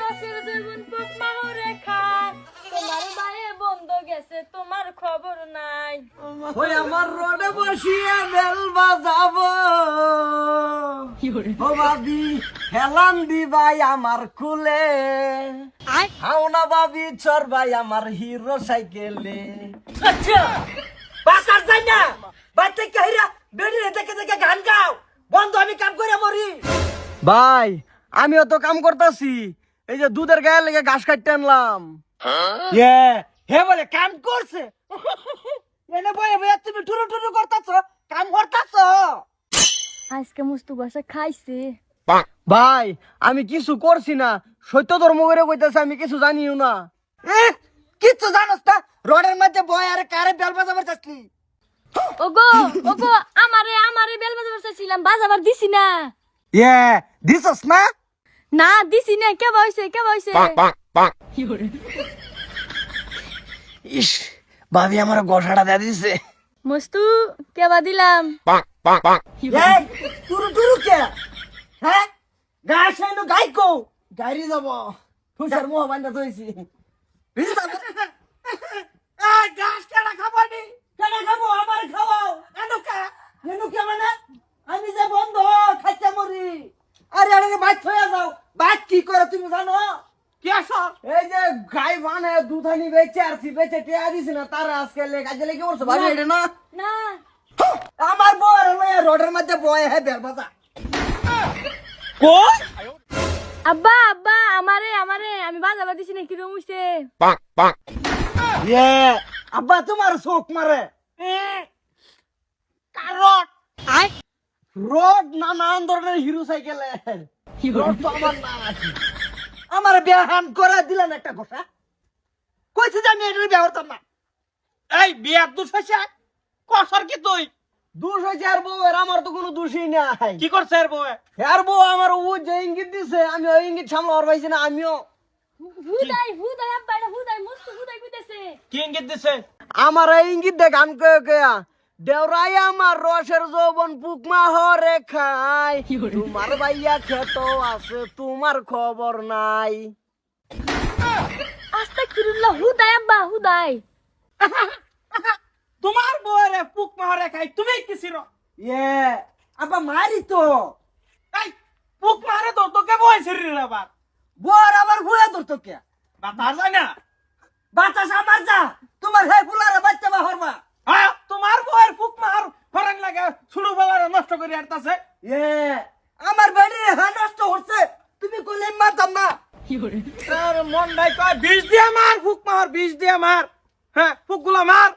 রসের জীবন পোক মাহরে খায়, তোমার ভাইয়ে বন্ধ গেছে তোমার খবর নাই। ওই আমার রোডে বসিয়ে বেল বাজাবো, ও ভাবি হেলান দিবাই আমার কুলে, হাও না ভাবি চর ভাই আমার হিরো সাইকেলে। আচ্ছা বাসার যাই না, বাচ্চা কাহিরা বেড়ি দেখে দেখে গান গাও, বন্ধ আমি কাম করে মরি। ভাই আমিও তো কাম করতেছি, এই যে দুধের গায়ে লেগে ঘাস কাটতে আনলাম। হে বলে কাম করছে, এনে বয়ে বয়ে তুমি টুরু টুরু করতেছ, কাম করতেছ। আজকে মুস্তু বাসা খাইছে। ভাই আমি কিছু করছি না, সত্য ধর্ম করে কইতেছে, আমি কিছু জানিও না। কিচ্ছু জানোস না, রোডের মধ্যে বয় আরে কারে বেল বাজাবার চাচ্ছি। ওগো ওগো আমারে আমারে বেল বাজাবার চাইছিলাম, বাজাবার দিছি না। দিছস না? না দিছি না, কে বইছে কে বইছে? ইস ভাবি আমার গোসাটা দিয়ে দিছে। মুস্তু কেবা দিলাম। টুরু টুরু কে? হ্যাঁ গাছ এনো গাইকো গাড়ি যাব, তুষার মোহ বান্ধা ধইছি। গাছ কেডা খাবানি, কেডা খাবো, আমার খাওয়াও। এনুকা মানে আমি যে বন্ধ খাইতে মরি। আরে আরে বাইক হয়ে যাও, বাইক কি করে তুমি জানো? কি আসো এই যে গাই বানে দুধানি বেচে আরছি, বেচে টিয়া দিছি না, তার আজকে কাজে লেগে পড়ছে ভাবি। এটা না না আমার বউয়ের লইয়া রোডের মধ্যে বয়ে হে বেল বাজা। কই আব্বা আব্বা আমারে আমারে আমি বাজাবার দিছি না, কি রকম হইছে? আব্বা তোমার চোখ মারে। কারণ রোড নানান ধরনের হিরো সাইকেলের, রোড তো আমার না আছে। আমার বিয়াহান করে দিলেন একটা কথা, কইছি যে আমি এটার বিয়া করতাম না। এই বিয়ার দোষ হয়েছে কসর কি তুই দোষ হয়েছে আর বউয়ের, আমার তো কোনো দোষই নাই। কি করছে এর বউ? আর বউ আমার ও যে ইঙ্গিত দিছে, আমি ওই ইঙ্গিত সামলাবার পাইছি না। আমিও হুদাই হুদাই আব্বা, এটা হুদাই মুস্তু হুদাই কইতেছে। কি ইঙ্গিত দিছে? আমার এই ইঙ্গিত দেখ গান কয়ে কয়া, দেওরাই আমার রসের যৌবন পুকমা হরে খাই, তোমার ভাইয়া খেত আছে তোমার খবর নাই। আস্তাগফিরুল্লাহ, হুদাই আব্বা হুদাই। তোমার বউরে পুক মারে খাই, তুমি কি ছিড়ো? আব্বা মারি তো, এই পুক মারে তো তোকে বই ছিড়ি রে বাপ। বর আবার ভুয়া ধরতো কে? বাতার যায় না? বাতাস আমার যা, তোমার হে ফুলারে বাচ্চা বা হরবা। হ্যাঁ তোমার বউয়ের পুক মার ফরান লাগে, শুরু বেলারে নষ্ট করে আরতাছে। আমার বাড়ি হ্যাঁ নষ্ট হচ্ছে, তুমি কইলে মারতাম না। আর মন নাই কয় বিষ দিয়ে মার, পুক মার বিষ দিয়ে মার। হ্যাঁ পুক গুলা মার।